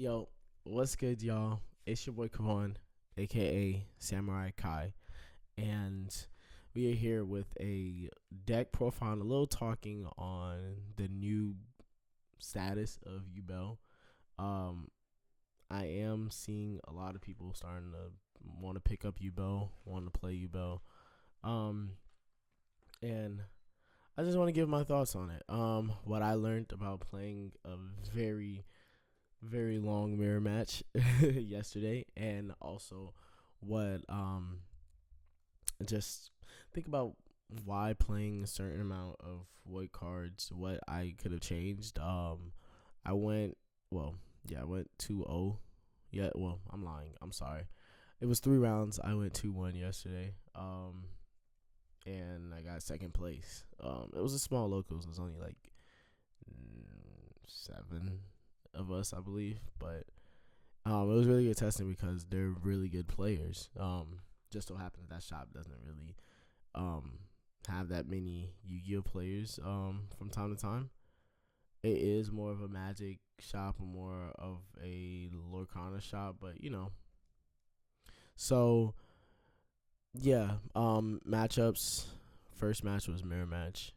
Yo, what's good, y'all? It's your boy Kavan, aka Samurai Kai, and we are here with a deck profile and a little talking on the new status of Yubel. Um, I am seeing a lot of people starting to want to pick up Yubel, want to play Yubel, um, and I just want to give my thoughts on it. What I learned about playing a very long mirror match yesterday, and also what just think about why playing a certain amount of void cards, what I could have changed. I went I went 2-0. Yeah, well, I'm lying. I'm sorry. It was 3 rounds. I went 2-1 yesterday. And I got second place. It was a small locals. It was only like 7 of us, I believe, but it was really good testing because they're really good players. Just so happens that shop doesn't really have that many Yu-Gi-Oh players from time to time. It is more of a Magic shop and more of a Lorcana shop, but so yeah. Matchups. First match was mirror match.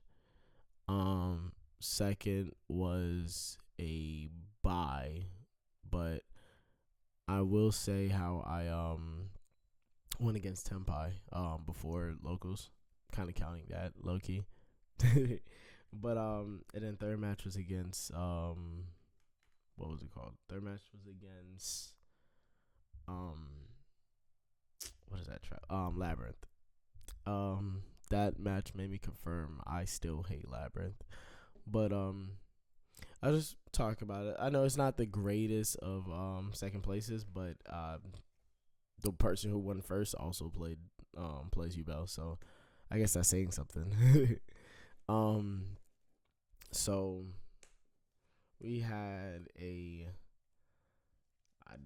Second was a bye, but I will say how I went against Tempai before locals, kind of counting that low key. But and then third match was against what was it called? Third match was against what is that trap? Labyrinth. That match made me confirm I still hate Labyrinth. But I'll just talk about it. I know it's not the greatest of second places, but the person who won first also plays Yubel, so I guess that's saying something. So we had I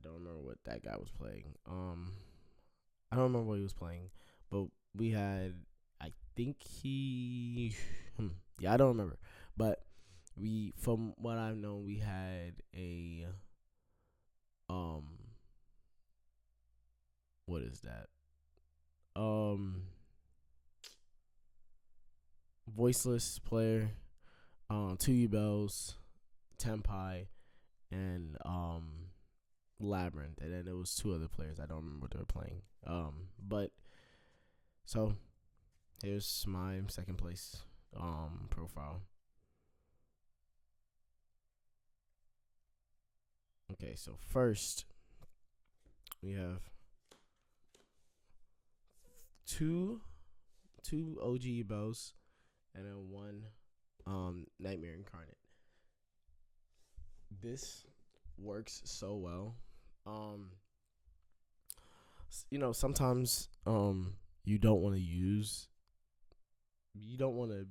don't remember what that guy was playing. I don't remember what he was playing, but we had, I think yeah, I don't remember, but from what I've known, we had a what is that? Voiceless player, 2 Yubels, Tempai, and Labyrinth, and then there was 2 other players. I don't remember what they were playing. But so here's my second place profile. Okay, so first we have two OG Yubels and then 1 Nightmare Incarnate. This works so well. Sometimes you don't want to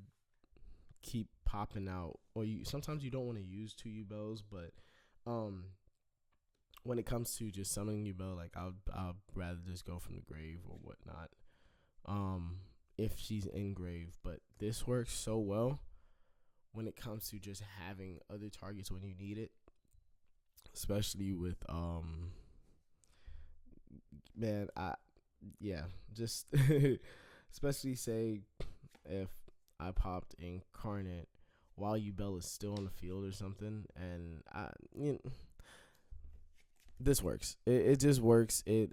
keep popping out, or sometimes you don't want to use 2 Yubels, but when it comes to just summoning Yubel, like I'll rather just go from the grave or whatnot. If she's in grave, but this works so well when it comes to just having other targets when you need it, especially with just especially say if I popped Incarnate while Yubel is still on the field or something, and this works. It just works. I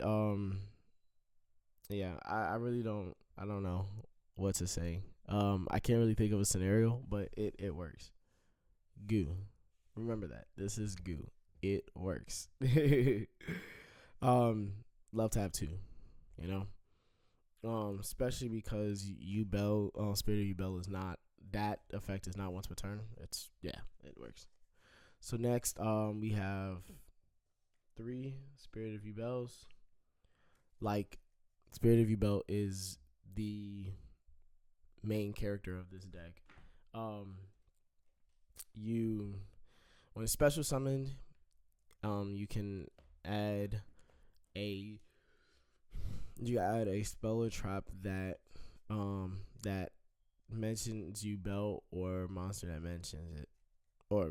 really don't know what to say. I can't really think of a scenario, but it works. Goo. Remember that. This is goo. It works. Love to have 2, especially because Yubel, Spirit of Yubel is not, that effect is not once per turn. It works. So next, we have 3 Spirit of Yubels. Like, Spirit of Yubel is the main character of this deck. When it's special summoned, you can add a spell or trap that mentions Yubel, or monster that mentions it, or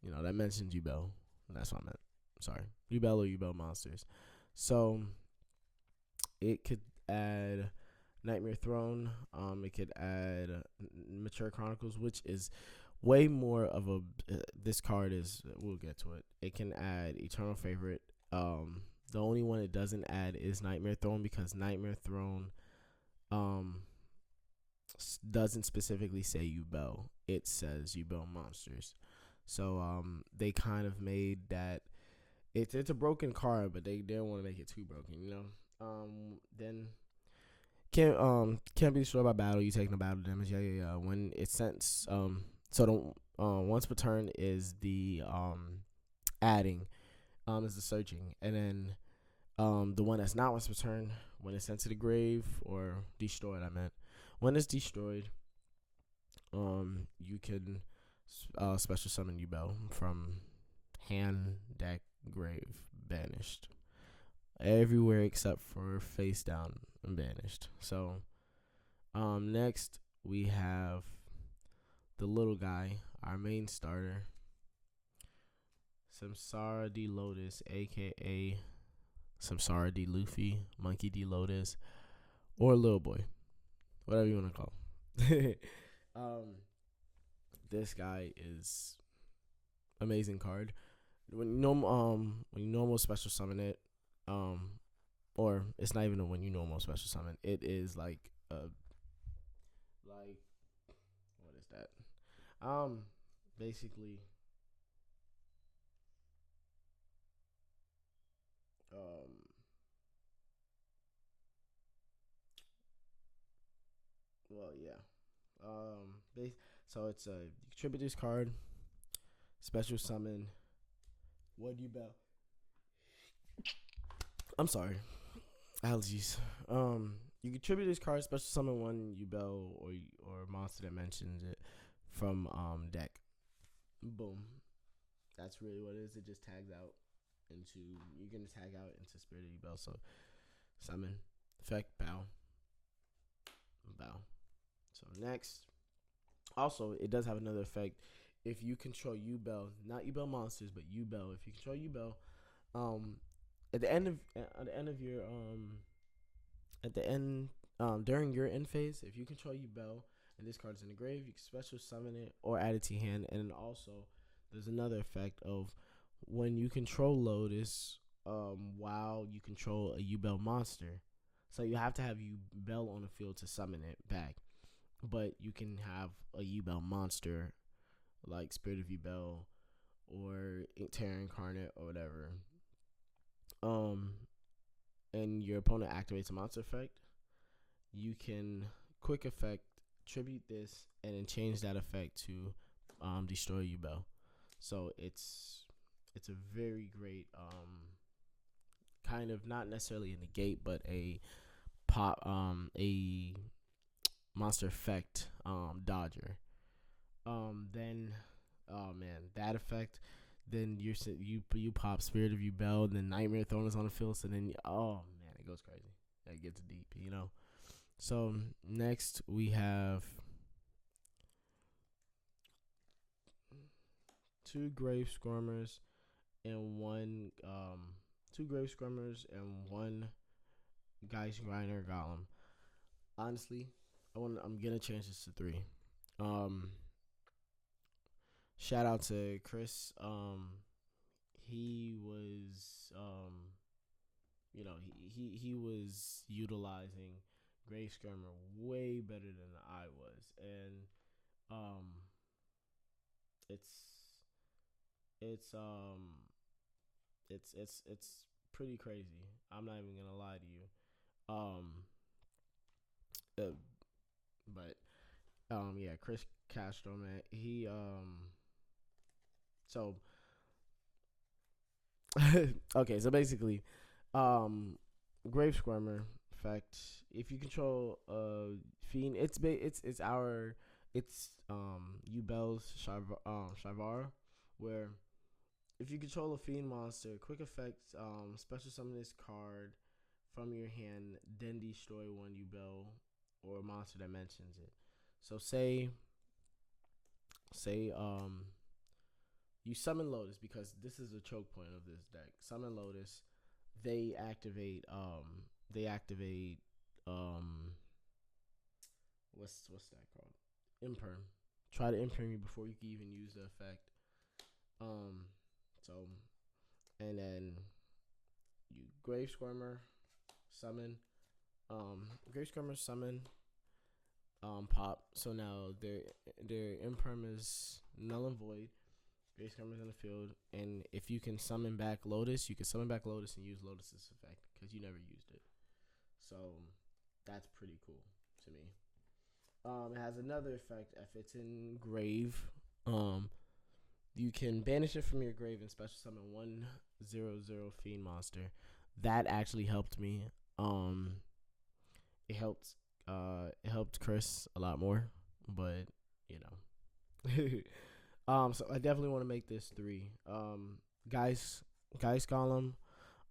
that mentions Yubel. That's what I meant. Sorry, Yubel or Yubel monsters. So it could add Nightmare Throne. It could add Mature Chronicles, which is way more of a. This card is. We'll get to it. It can add Eternal Favorite. The only one it doesn't add is Nightmare Throne, because Nightmare Throne doesn't specifically say Yubel. It says Yubel monsters. So they kind of made that. It's a broken card, but they didn't want to make it too broken, you know. Then can't be destroyed by battle. You taking the battle damage. Yeah. When it's sent, so the once per turn is the adding, is the searching, and then the one that's not once per turn, when it's sent to the grave or destroyed. I meant when it's destroyed, you can special summon Yubel from hand, deck, grave, banished, everywhere except for face down and banished. So next we have the little guy, our main starter, Samsara D Lotus, aka Samsara D Luffy, Monkey D Lotus, or Little Boy, whatever you want to call him. This guy is amazing card. When you normal special summon it, or it's not even when you normal special summon, it is like like what is that? Basically, um, well, yeah, so it's a contributors card, special summon. What do you bet? I'm sorry, allergies. You contribute this card, special summon one Yubel or monster that mentions it from deck. Boom. That's really what it is. It just tags out into, you're gonna tag out into Spirit of Yubel. So summon, effect, bow. So next, also it does have another effect. If you control Yubel, not Yubel monsters, but Yubel. If you control Yubel, at the end of your during your end phase, if you control Yubel and this card is in the grave, you can special summon it or add it to your hand. And then also there's another effect of when you control Lotus, while you control a Yubel monster. So you have to have Yubel on the field to summon it back. But you can have a Yubel monster like Spirit of Yubel or Terra Incarnate or whatever. And your opponent activates a monster effect, you can quick effect tribute this and then change that effect to destroy Yubel. So it's a very great kind of, not necessarily a negate, but a monster effect dodger. Then oh man, that effect. Then you pop Spirit of Yubel, and then Nightmare Throne is on the field. So then oh man, it goes crazy. It gets deep, you know. So next we have two Grave Squirmers and one Geist Grinder Golem. Honestly, I'm gonna change this to 3. Shout out to Chris. He was he was utilizing Grave Skirmer way better than I was, and it's it's um it's pretty crazy. I'm not even gonna lie to you. Um, but yeah, Chris Castro, man, he so okay, so basically, Grave Squirmer effect. If you control Fiend, it's Yubel's Shivar, where if you control a Fiend monster, quick effect, special summon this card from your hand, then destroy one Yubel or a monster that mentions it. So say you summon Lotus because this is a choke point of this deck. Summon Lotus, they activate they activate um what's that called? Imperm. Try to imperm you before you can even use the effect. Um so and then you Grave Squirmer, summon, Grave Squirmer summon, pop. So now their imperm is null and void. Grave Squirmer's in the field, and if you can summon back Lotus, you can summon back Lotus and use Lotus's effect because you never used it. So that's pretty cool to me. It has another effect. If it's in grave, you can banish it from your grave and special summon 1/0/0 fiend monster. That actually helped me. It helped Chris a lot more, but you know. So I definitely want to make this 3. Guys Golem,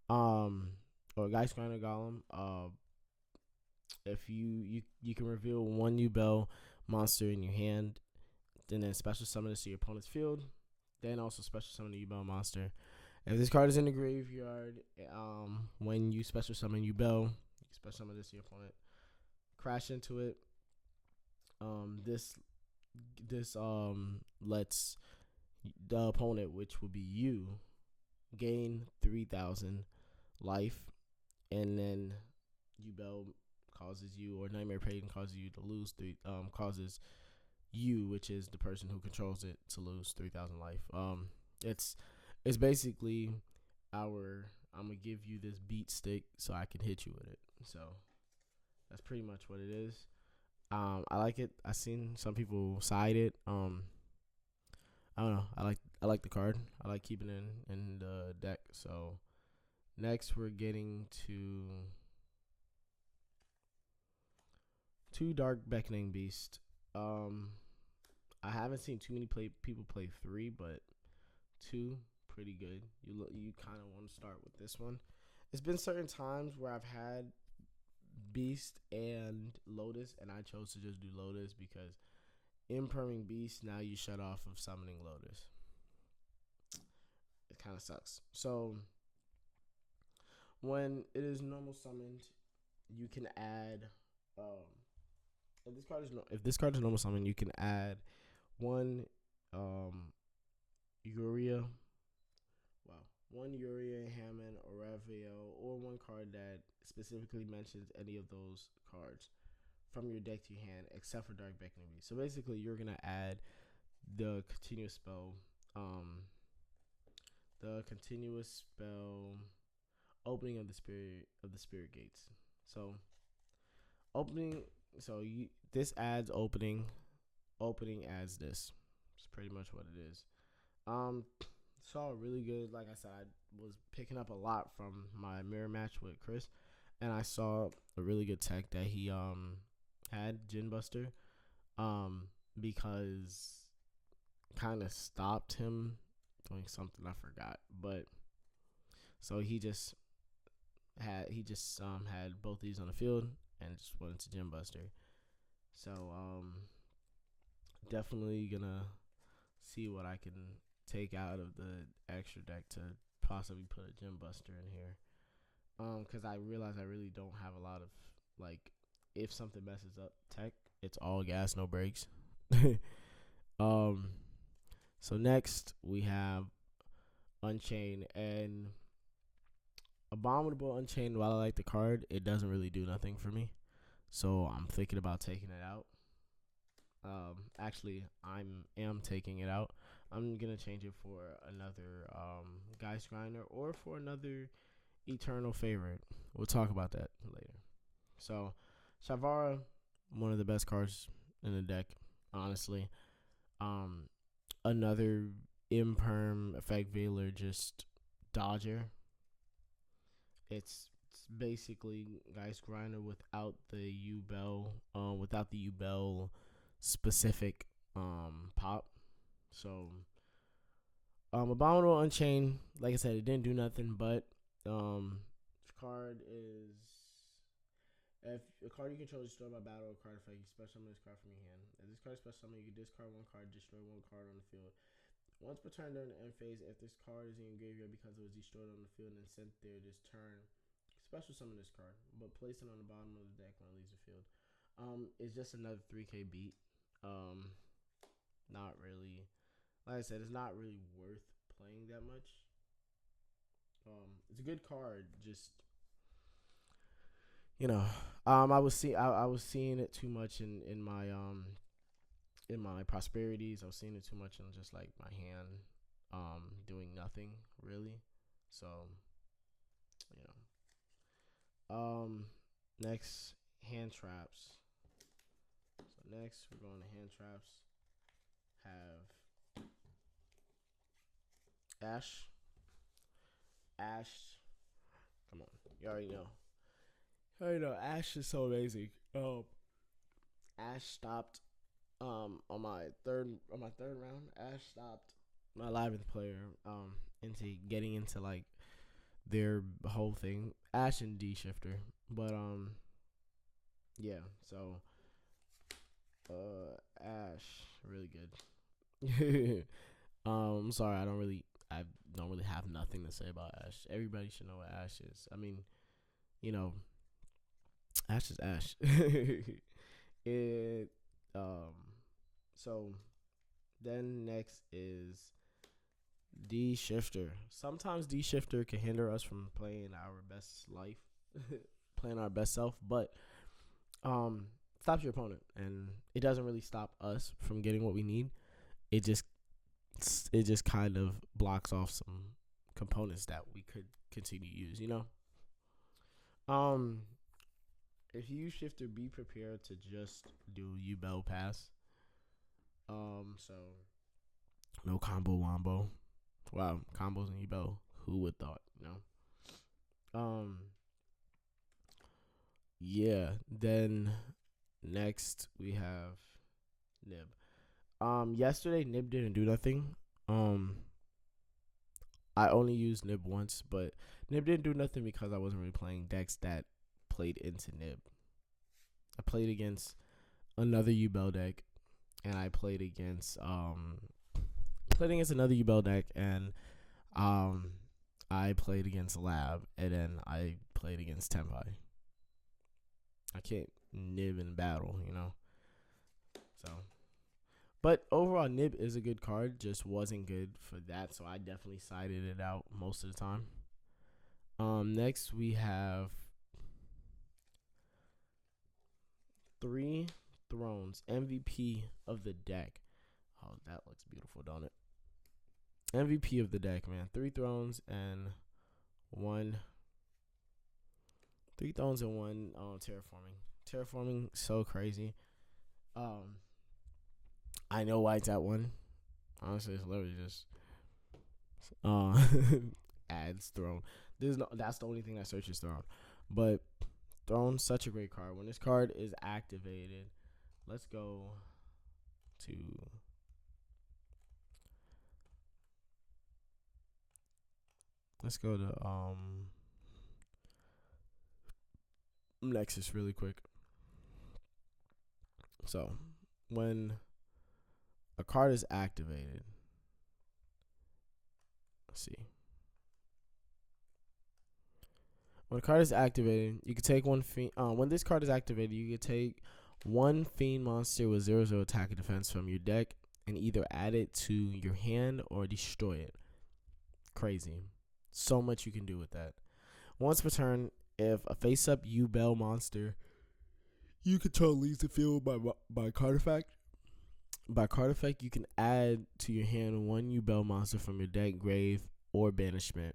or Guys Grinder Golem. If you can reveal 1 Yubel monster in your hand, then special summon it to your opponent's field. Then also special summon the Yubel monster. If this card is in the graveyard, when you special summon Yubel, you can special summon this to your opponent. Crash into it. This lets the opponent, which would be you, gain 3,000 life, and then Yubel causes you, or Nightmare Pagan causes you to lose causes you, which is the person who controls it, to lose 3,000 life. It's basically I'm gonna give you this beat stick so I can hit you with it. So that's pretty much what it is. I like it. I seen some people side it. I don't know. I like the card. I like keeping it in the deck. So next we're getting to 2 Dark Beckoning Beast. I haven't seen too many people play 3, but 2 pretty good. You kind of want to start with this one. It's been certain times where I've had Beast and Lotus, and I chose to just do Lotus because imperming Beast, now you shut off of summoning Lotus. It kind of sucks. So when it is normal summoned, you can add if this card is normal summon, you can add 1 Uria. Wow. 1 Uria, Hammond, or Raphael, or 1 card that specifically mentions any of those cards from your deck to your hand, except for Dark Beckoning Beast. So basically, you're gonna add the continuous spell, opening of the spirit gates. So this adds opening adds this. It's pretty much what it is. Saw really good. Like I said, I was picking up a lot from my mirror match with Chris, and I saw a really good tech that he had, Gin Buster, because kind of stopped him doing something I forgot. But so he just had both these on the field and just went into Gin Buster. So definitely gonna see what I can take out of the extra deck to possibly put a Gym Buster in here. Because I realize I really don't have a lot of, like, if something messes up tech, it's all gas, no brakes. So next we have Unchained, and Abominable Unchained. While I like the card, it doesn't really do nothing for me. So I'm thinking about taking it out. Actually, I am taking it out. I'm gonna change it for another Geist Grinder or for another Eternal Favorite. We'll talk about that later. So, Shavara, one of the best cards in the deck, honestly. Another Imperm Effect Veiler, just Dodger. It's basically Geist Grinder without the Yubel specific pop. So Abominable Unchained, like I said, it didn't do nothing, but card is, if a card you control is destroyed by battle or card effect, you special summon this card from your hand. If this card is special summon, you can discard 1 card, destroy 1 card on the field. Once per turn during the end phase, if this card is in your graveyard because it was destroyed on the field and sent there this turn, special summon this card, but place it on the bottom of the deck when it leaves the field. It's just another 3K beat. Not really. Like I said, it's not really worth playing that much. It's a good card. Just I was seeing it too much in my prosperities. I was seeing it too much in just like my hand, doing nothing really. So, next, hand traps. So next we're going to hand traps. Have Ash. Come on, you already know. Ash is so amazing. Ash stopped on my third round. Ash stopped my 11th player into getting into like their whole thing. Ash and D shifter, but yeah. So Ash really good. I'm sorry, I don't really have nothing to say about Ash. Everybody should know what Ash is. I mean, Ash is Ash. It so then next is D shifter. Sometimes D shifter can hinder us from playing our best life, playing our best self, but stops your opponent, and it doesn't really stop us from getting what we need. It just kind of blocks off some components that we could continue to use, If you use shifter, be prepared to just do Yubel pass. So no combo wombo. Wow, combos in Yubel. Who would thought, Yeah. Then next we have Nib. Yesterday Nib didn't do nothing. I only used Nib once, but Nib didn't do nothing because I wasn't really playing decks that played into Nib. I played against another Yubel deck, and I played against another Yubel deck, and I played against Lab, and then I played against Tenpai. I can't Nib in battle, So, but overall, Nib is a good card. Just wasn't good for that, so I definitely sided it out most of the time. Next we have 3 Thrones, MVP of the deck. Oh, that looks beautiful, don't it? MVP of the deck, man. 3 Thrones and 1. 3 Thrones and 1 terraforming. Terraforming, so crazy. I know why it's at 1. Honestly, it's literally just adds throne. That's the only thing that searches throne. But Throne's such a great card. When this card is activated, let's go to Nexus really quick. So when a card is activated, let's see. When a card is activated, you can take one fiend. When this card is activated, you can take one fiend monster with 0/0 attack and defense from your deck and either add it to your hand or destroy it. Crazy. So much you can do with that. Once per turn, if a face-up Yubel monster you control leaves the field by card effect, you can add to your hand one Yubel monster from your deck, grave, or banishment,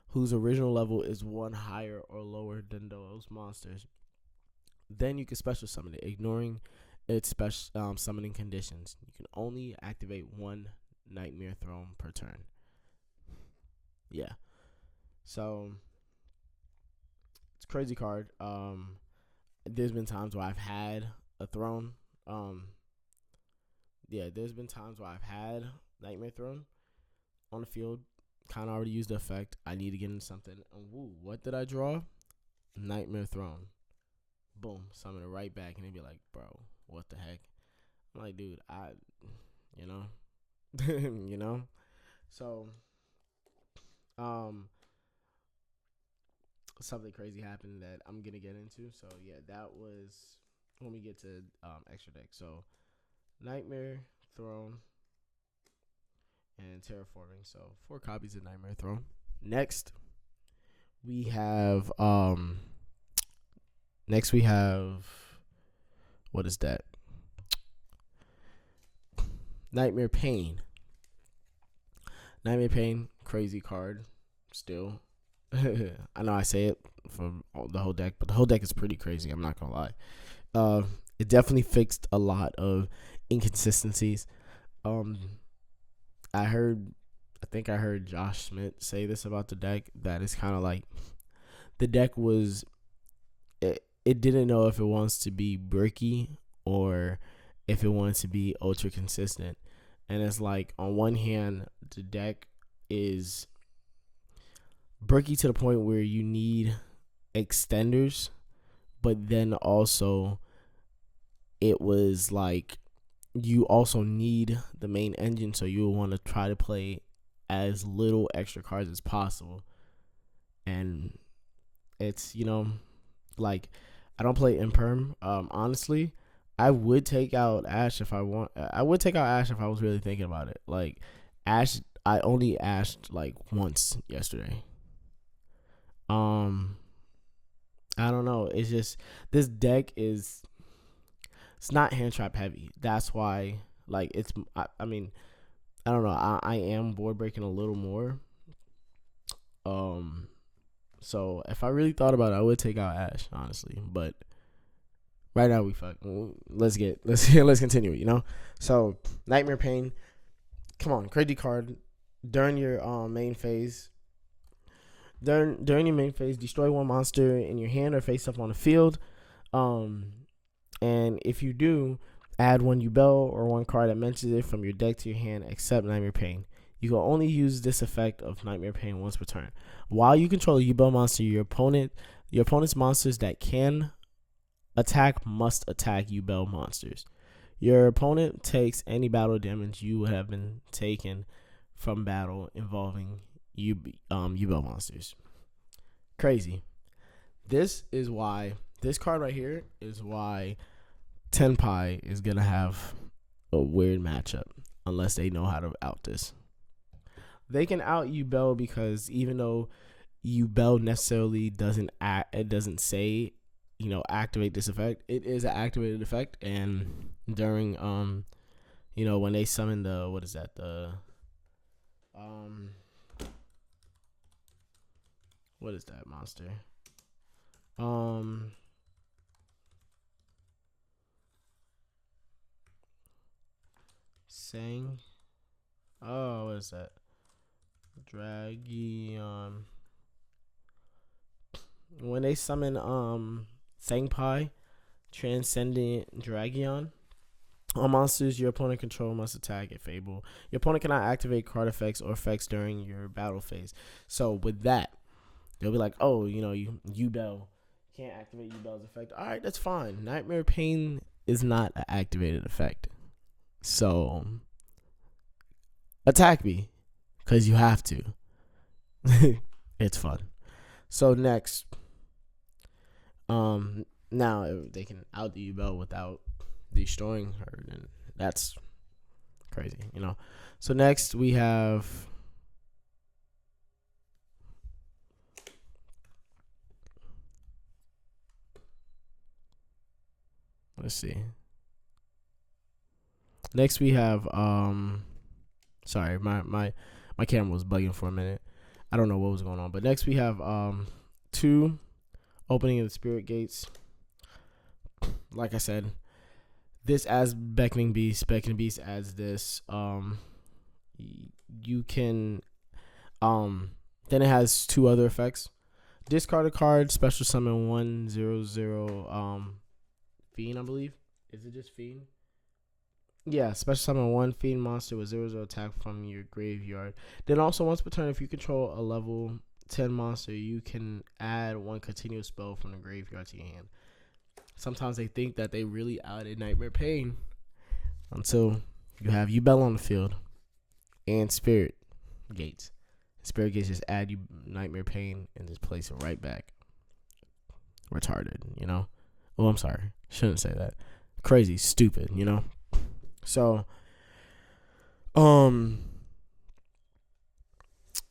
whose original level is 1 higher or lower than those monsters. Then you can special summon it, ignoring its special summoning conditions. You can only activate 1 Nightmare Throne per turn. Yeah. So it's a crazy card. There's been times where I've had a throne. There's been times where I've had Nightmare Throne on the field. Kind of already used the effect. I need to get into something. And woo, what did I draw? Nightmare Throne. Boom, summon it right back, and they'd be like, bro, what the heck? I'm like, dude, you know. So, something crazy happened that I'm gonna get into. So yeah, that was when we get to extra deck. So Nightmare Throne and Terraforming. So 4 copies of Nightmare Throne. Next we have what is that? Nightmare Pain. Nightmare Pain, crazy card still. I know I say it for the whole deck, but the whole deck is pretty crazy. I'm not gonna lie. It definitely fixed a lot of inconsistencies. I think I heard Josh Smith say this about the deck, that it's kind of like the deck was it didn't know if it wants to be bricky or if it wants to be ultra consistent. And it's like, on one hand, the deck is bricky to the point where you need extenders, but then also it was like you also need the main engine, so you will want to try to play as little extra cards as possible. And it's, like, I don't play Imperm. Honestly, I would take out Ash if I want. I would take out Ash if I was really thinking about it. Like, Ash, I only ashed like once yesterday. I don't know. It's just, this deck it's not hand trap heavy. That's why, like, I mean, I don't know. I am board breaking a little more. So if I really thought about it, I would take out Ash, honestly. But right now we fuck. Let's continue. So Nightmare Pain. Come on, crazy card. During your main phase. During your main phase, destroy one monster in your hand or face up on the field. And if you do, add one Yubel or one card that mentions it from your deck to your hand, except Nightmare Pain. You can only use this effect of Nightmare Pain once per turn. While you control a Yubel monster, your opponent's monsters that can attack must attack Yubel monsters. Your opponent takes any battle damage you would have been taken from battle involving Yubel monsters. Crazy. This card right here is why Tenpai is gonna have a weird matchup unless they know how to out this. They can out Yubel because even though Yubel necessarily doesn't say, activate this effect, it is an activated effect. And during when they summon what is that monster? Sang. Oh, what is that? Dragion. When they summon Sangpai, Transcendent Dragion, all monsters your opponent control must attack at Fable. Your opponent cannot activate card effects or effects during your battle phase. So with that, they'll be like, oh, Yubel can't activate Yubel's effect. All right, that's fine. Nightmare Pain is not an activated effect. So attack me, because you have to. It's fun. So next, now if they can out the Yubel without destroying her, then that's crazy, So next we have let's see. Next we have sorry, my camera was bugging for a minute. I don't know what was going on, but next we have 2 opening of the spirit gates. Like I said, this as Beckoning Beast. Beckoning Beast adds this. You can then it has 2 other effects. Discard a card, special summon 1/0/0 Fiend, I believe. Is it just Fiend? Yeah, special summon 1 Fiend monster with 0/0 attack from your graveyard. Then also once per turn, if you control a level 10 monster, you can add 1 continuous spell from the graveyard to your hand. Sometimes they think that they really added Nightmare Pain until you have Yubel on the field and Spirit. gates. Spirit gates just add you nightmare pain and just place it right back. Retarded, you know? Oh, I'm sorry. Shouldn't say that. Crazy, stupid, you know? So,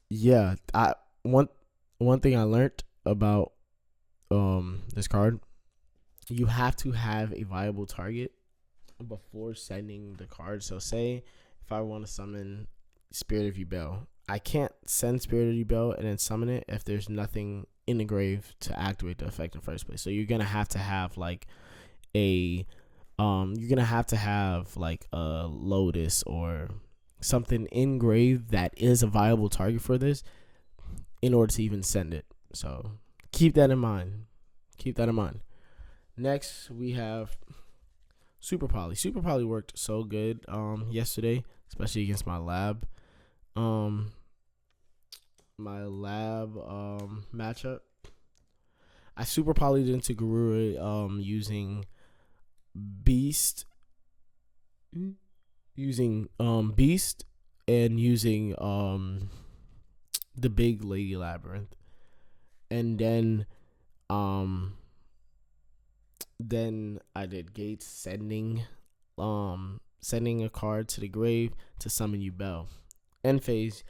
yeah, one thing I learned about this card, you have to have a viable target before sending the card. So say if I want to summon Spirit of Yubel, I can't send Spirit of Yubel and then summon it if there's nothing in the grave to activate the effect in the first place. So you're gonna have to have like a Lotus or something in grave that is a viable target for this in order to even send it. So keep that in mind. Next we have Super Poly. Super Poly worked so good yesterday, especially against my lab. Matchup. I Super Polyed into Garura using Beast and using the big Lady Labyrinth. And then I did Gates sending a card to the grave to summon Yubel. End phase,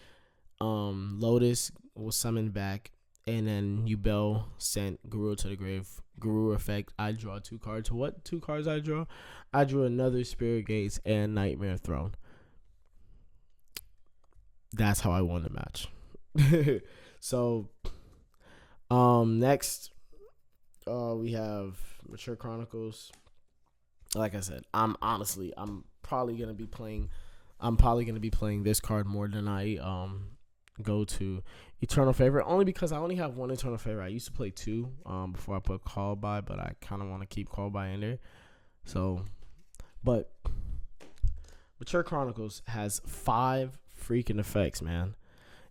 Lotus was summoned back, and then Yubel sent Guru to the grave. Guru effect, I draw 2 cards. What 2 cards I draw? I drew another Spirit Gates and Nightmare Throne. That's how I won the match. So, next, we have Mature Chronicles. Like I said, I'm probably gonna be playing this card more than I go to Eternal Favorite, only because I only have 1 Eternal Favorite. I used to play 2 before I put Call By, but I kind of want to keep Call By in there. So, but Mature Chronicles has 5 freaking effects, man.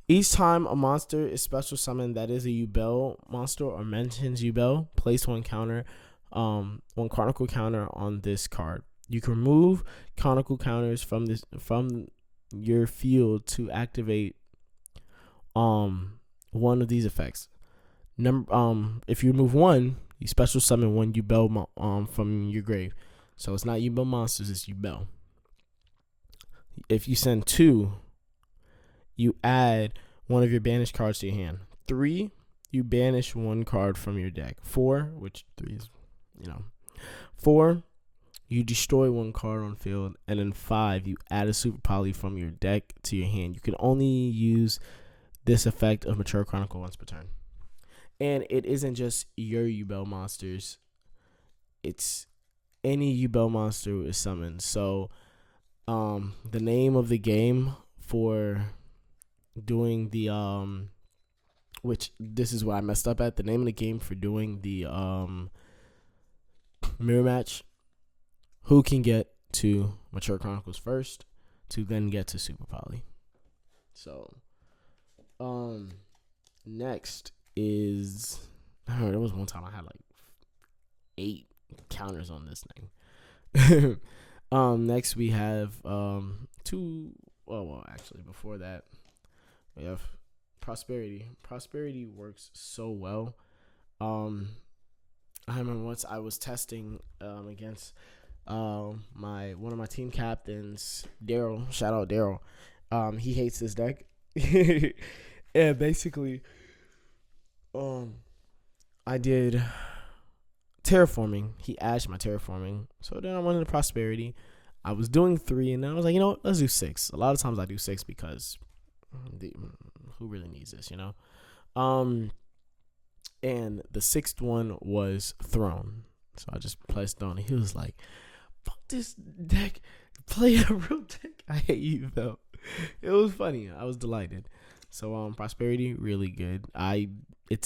Each time a monster is special summoned that is a Yubel monster or mentions Yubel, place 1 counter, 1 Chronicle counter on this card. You can remove Chronicle counters from your field to activate one of these effects. If you remove 1, you special summon 1 Yubel from your grave. So it's not Yubel monsters, it's Yubel. If you send 2, you add 1 of your banished cards to your hand. 3, you banish 1 card from your deck. 4, which 3 is, 4, you destroy 1 card on field. And then 5, you add a Super Poly from your deck to your hand. You can only use this effect of Mature Chronicle once per turn. And it isn't just your Yubel monsters. It's any Yubel monster is summoned. So, the name of the game for doing the which this is what I messed up at. The name of the game for doing the mirror match, who can get to Mature Chronicles first to then get to Super Poly. So next is, there was one time I had like 8 counters on this thing. Next we have 2, well actually before that we have Prosperity. Prosperity works so well. I remember once I was testing against one of my team captains, Daryl. Shout out Daryl. He hates this deck. And basically I did terraforming. He ashed my terraforming. So then I went into Prosperity. I was doing 3, and then I was like, you know what? Let's do 6. A lot of times I do 6 because who really needs this, And the 6th one was Throne. So I just placed Throne. And he was like, fuck this deck. Play a real deck. I hate you, though. It was funny. I was delighted. So Prosperity, really good. I've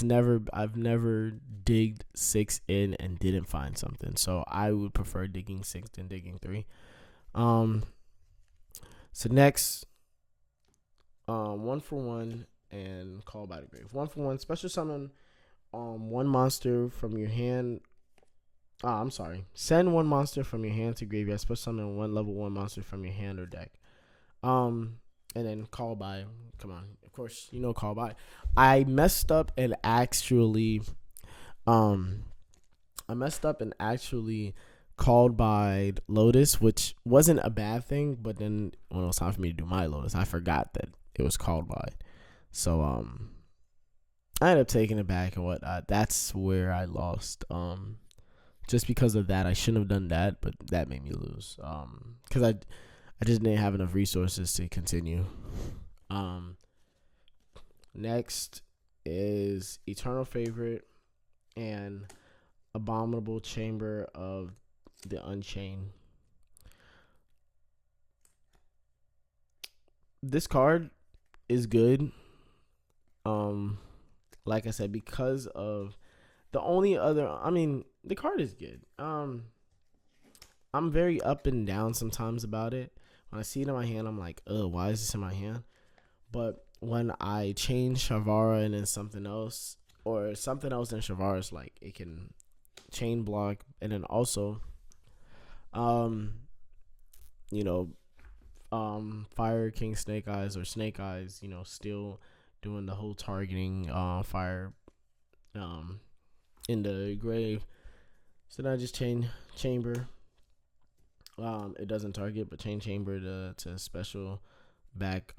never digged 6 in and didn't find something. So I would prefer digging 6 than digging 3. So next, 1 for 1 and Call by the Grave. 1 for 1, special summon 1 monster from your hand. Send 1 monster from your hand to graveyard. Special summon 1 level 1 monster from your hand or deck. and then call by. Come on, of course you know call by. I messed up and actually, um, I messed up and actually called by Lotus, which wasn't a bad thing. But then when it was time for me to do my Lotus, I forgot that it was called by. So I ended up taking it back and whatnot. That's where I lost. Just because of that, I shouldn't have done that, but that made me lose. Because I just didn't have enough resources to continue. Um, Next is Eternal Favorite and Abominable Chamber of the Unchained. This card is good. Like I said, because of the only other, I mean, the card is good. I'm very up and down sometimes about it. When I see it in my hand, I'm like, oh, why is this in my hand? But when I change Shavara and then something else, or something else in Shavara's, like it can chain block, and then also, um, you know, Fire King Snake Eyes or Snake Eyes, still doing the whole targeting, fire, in the grave. So now just chain chamber. It doesn't target, but chain chamber to special back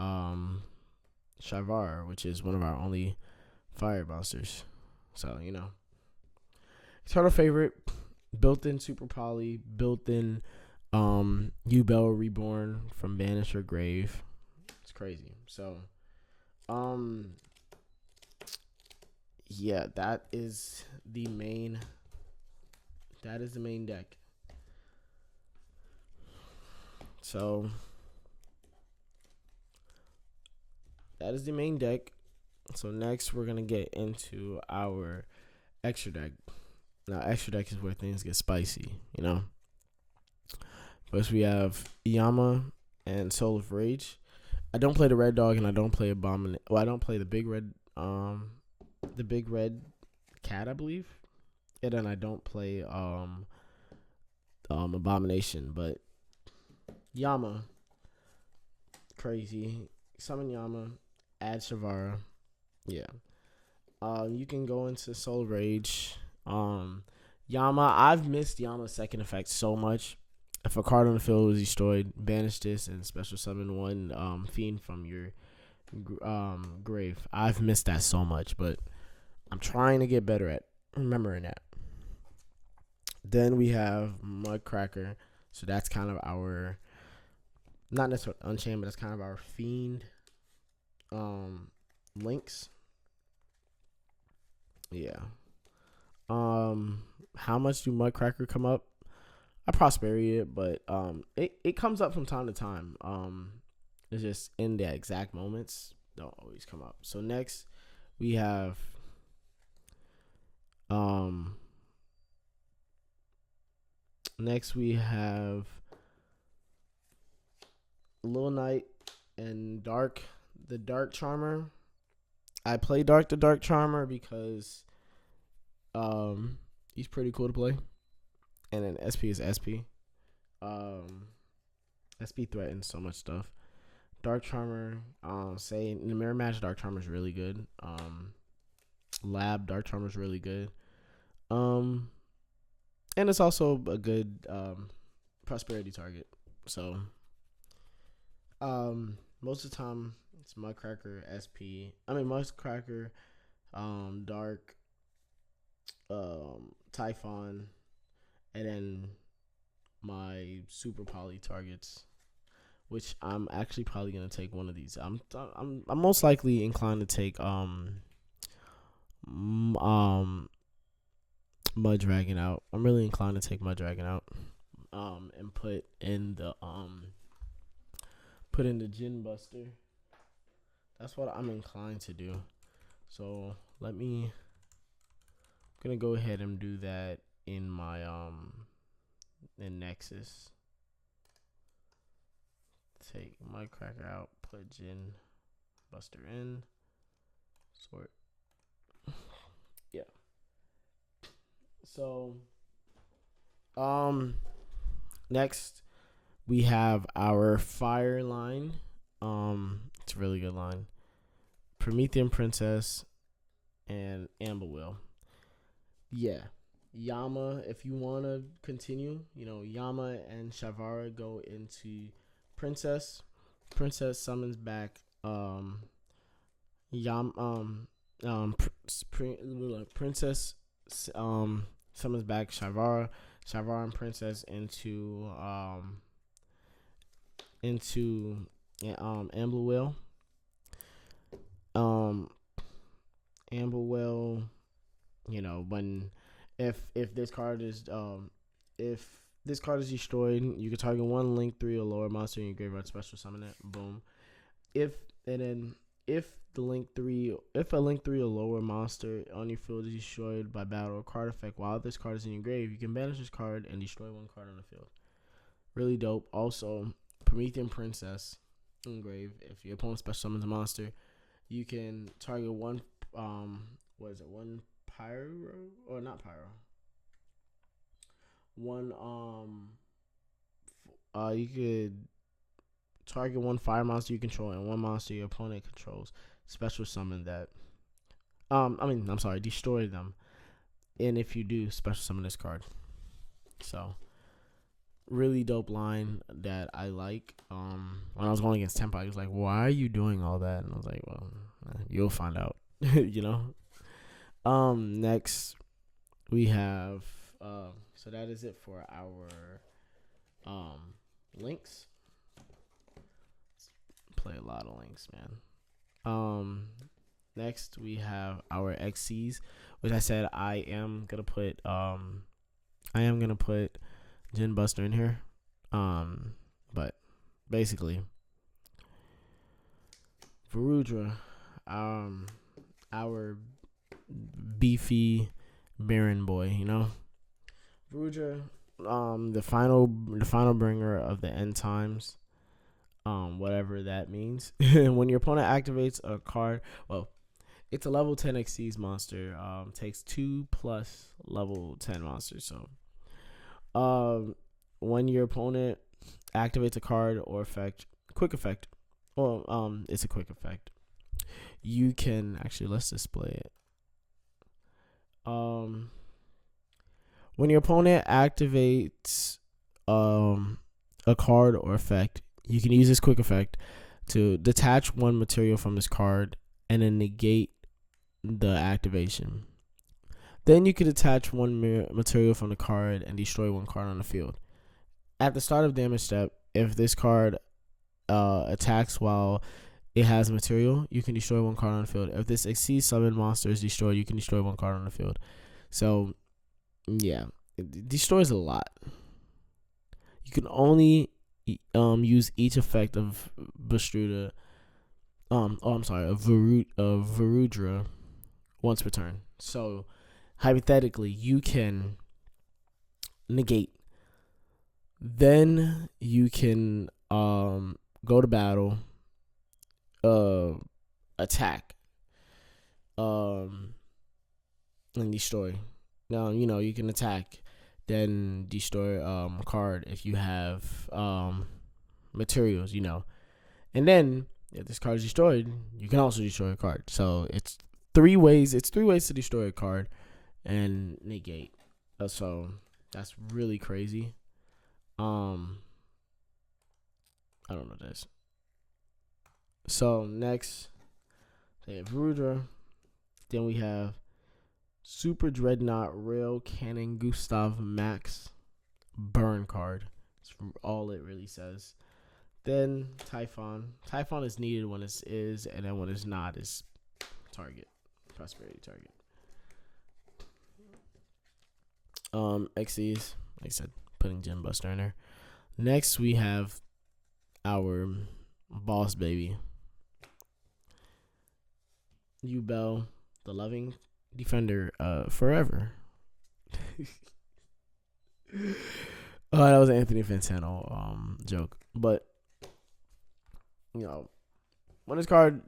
Shavar, which is one of our only fire monsters. So Eternal Favorite, built-in super poly, built-in Yubel reborn from banish or grave. It's crazy. So yeah, that is the main deck. So that is the main deck. So next we're gonna get into our extra deck. Now extra deck is where things get spicy, First we have Iyama and Soul of Rage. I don't play the red dog and I don't play Abomination. Well, I don't play the big red cat, I believe. And then I don't play Abomination, but Yama, crazy. Summon Yama, add Shavara. Yeah. You can go into Soul Rage. Yama, I've missed Yama's second effect so much. If a card on the field was destroyed, banish this and special summon one fiend from your grave. I've missed that so much, but I'm trying to get better at remembering that. Then we have Mudcracker. So that's kind of our, not necessarily Unchained, but that's kind of our fiend links. Yeah. How much do Mudcracker come up? I prosperity it, but it comes up from time to time. It's just in the exact moments don't always come up. So next we have Little Knight and Dark, the Dark Charmer. I play Dark the Dark Charmer because he's pretty cool to play. And then SP is SP. SP threatens so much stuff. Dark Charmer, say in the mirror match, Dark Charmer is really good. Lab Dark Charmer is really good. And it's also a good prosperity target. So most of the time it's Mudcracker, SP. Mudcracker, Dark, Typhon, and then my super poly targets, which I'm actually probably gonna take one of these. I'm most likely inclined to take Mud Dragon out. I'm really inclined to take Mud Dragon out, and put in the Gin Buster. That's what I'm inclined to do. So I'm gonna go ahead and do that in my in Nexus. Take Mudcracker out, put Gin Buster in. Sort. Yeah. So next we have our fire line. It's a really good line. Promethean Princess and Amber Will. Yeah. Yama, if you want to continue, Yama and Shavara go into Princess. Princess summons back Princess summons back Shavara. Shavara and Princess into Amberwell. Amberwell, when if this card is destroyed, you can target one link 3 or lower monster in your graveyard, special summon it. Boom. If a link 3 or lower monster on your field is destroyed by battle or card effect while this card is in your grave, you can banish this card and destroy one card on the field. Really dope. Also, Promethean Princess in grave. If your opponent special summons a monster, you can target one one pyro or not pyro. One you could target one fire monster you control and one monster your opponent controls. Special summon that. Destroy them. And if you do, special summon this card. So, really dope line that I like. When I was going against Tempo, he was like, "Why are you doing all that?" And I was like, "Well, you'll find out." Next we have so that is it for our links. Let's play a lot of links, man. Next we have our XCs, which I said I am gonna put Gin Buster in here. But basically Varudra, our beefy Baron boy, Varudra, the final bringer of the end times, whatever that means. When your opponent activates a card, it's a level 10 XC's monster, takes 2+ level 10 monsters. So when your opponent activates a card or effect, quick effect, it's a quick effect, you can actually, let's display it. When your opponent activates a card or effect, you can use this quick effect to detach one material from this card and then negate the activation. Then you could attach one material from the card and destroy one card on the field. At the start of damage step, if this card attacks while it has material, you can destroy one card on the field. If this exceeds summon monster is destroyed, you can destroy one card on the field. So, yeah, it destroys a lot. You can only use each effect of Varudra once per turn. So, hypothetically, you can negate. Then you can go to battle, attack, and destroy. Now, you can attack, then destroy a card if you have materials, And then, if this card is destroyed, you can also destroy a card. So, it's three ways to destroy a card and negate. So, that's really crazy. I don't know this. So next, they have Varudra. Then we have Super Dreadnought Rail Cannon Gustav Max burn card. That's all it really says. Then Typhon. Typhon is needed when it is, and then when it's not, is target. Prosperity target. XCs, like I said, putting Gem Buster in there. Next we have our boss baby, Yubel, the loving defender forever. That was an Anthony Fantano joke. But when this card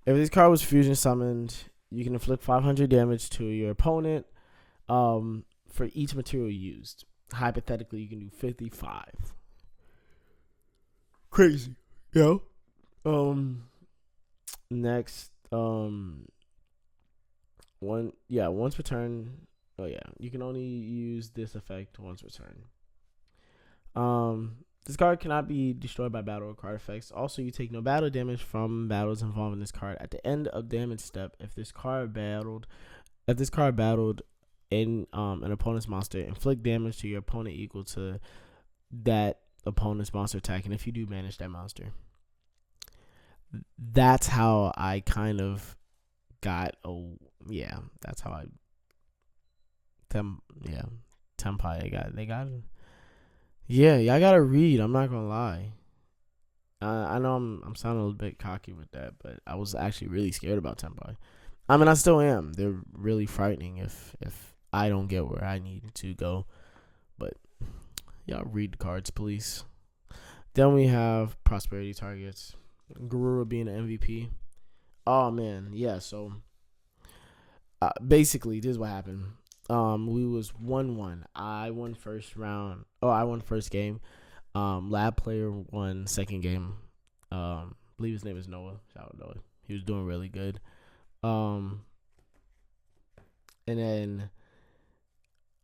if this card was fusion summoned, you can inflict 500 damage to your opponent for each material used. Hypothetically, you can do 55. Crazy. Yo. Next, once per turn. Oh yeah, you can only use this effect once per turn. This card cannot be destroyed by battle or card effects. Also, you take no battle damage from battles involving this card. At the end of damage step, if this card battled in an opponent's monster, inflict damage to your opponent equal to that opponent's monster attack, and if you do, manage that monster. That's how I kind of got. That's how I. Tempai. They got. Yeah, I gotta read. I'm not gonna lie. I know I'm sounding a little bit cocky with that, but I was actually really scared about Tempai. I mean, I still am. They're really frightening if I don't get where I need to go. But y'all read the cards, please. Then we have prosperity targets. Garura being an MVP. Oh man, yeah. So basically, this is what happened. We was 1-1. I won first round. I won first game. Lab player won second game. Believe his name is Noah. Shout out Noah. He was doing really good. And then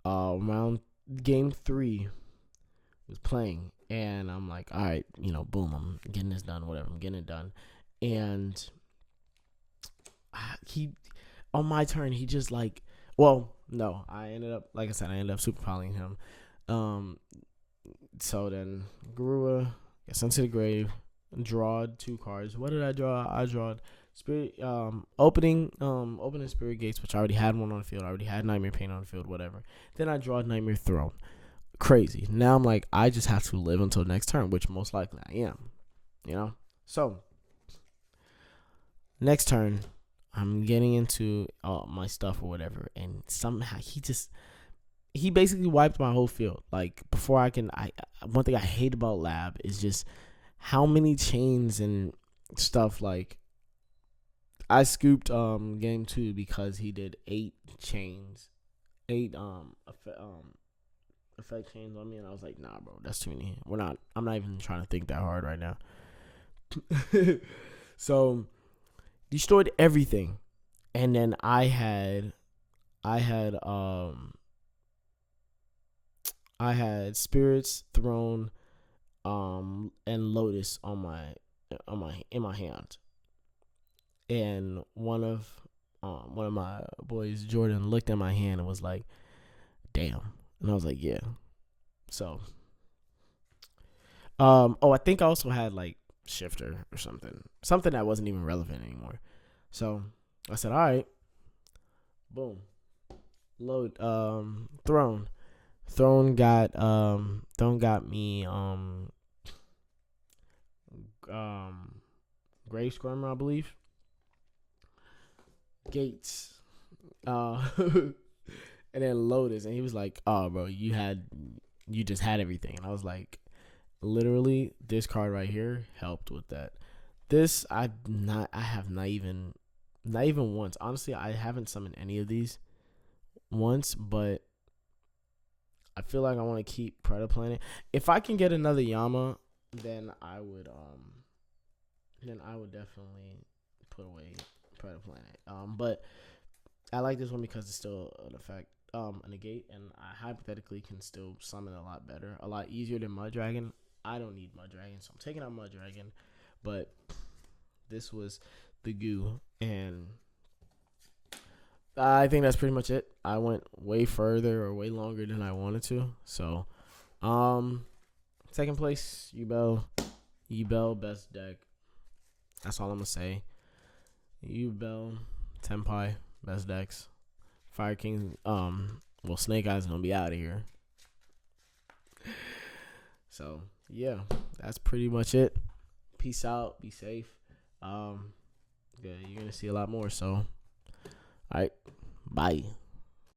round game 3 was playing, and I'm like, all right, boom, I'm getting this done, whatever, I'm getting it done. And he, on my turn, he just like, well, no, I ended up super polying him. So then Garua gets sent to the grave, drawed 2 cards. What did I draw? I drawed Spirit, opening Spirit Gates, which I already had one on the field. I already had Nightmare Pain on the field, whatever. Then I drawed Nightmare Throne. Crazy. Now I'm like, I just have to live until next turn, which most likely I am. So next turn, I'm getting into my stuff or whatever, and somehow he basically wiped my whole field. Like, before one thing I hate about Lab is just how many chains and stuff. Like, I scooped game 2 because he did 8 chains, 8 effect chains on me, and I was like, nah, bro, that's too many. I'm not even trying to think that hard right now. So destroyed everything, and then I had Spirits, Throne, and Lotus in my hand. And one of my boys, Jordan, looked at my hand and was like, damn. And I was like, yeah. So I think I also had like Shifter or something that wasn't even relevant anymore. So I said, all right, boom, load Throne got me Grave Squirmer, I believe. Gates, and then Lotus, and he was like, "Oh, bro, you just had everything," and I was like, "Literally, this card right here helped with that. This I have not even once. Honestly, I haven't summoned any of these once, but I feel like I want to keep Predator Planet. If I can get another Yama, then I would definitely put away Predator Planet. But I like this one because it's still an effect, a negate, and I hypothetically can still summon a lot better, a lot easier than Mud Dragon. I don't need Mud Dragon, so I'm taking out Mud Dragon. But this was the goo, and I think that's pretty much it. I went way further or way longer than I wanted to. So, second place, Yubel, best deck. That's all I'm gonna say. Yubel, Tempai, best decks. Fire King, Snake Eyes gonna be out of here. So yeah, that's pretty much it. Peace out. Be safe. You're gonna see a lot more. So, all right, bye.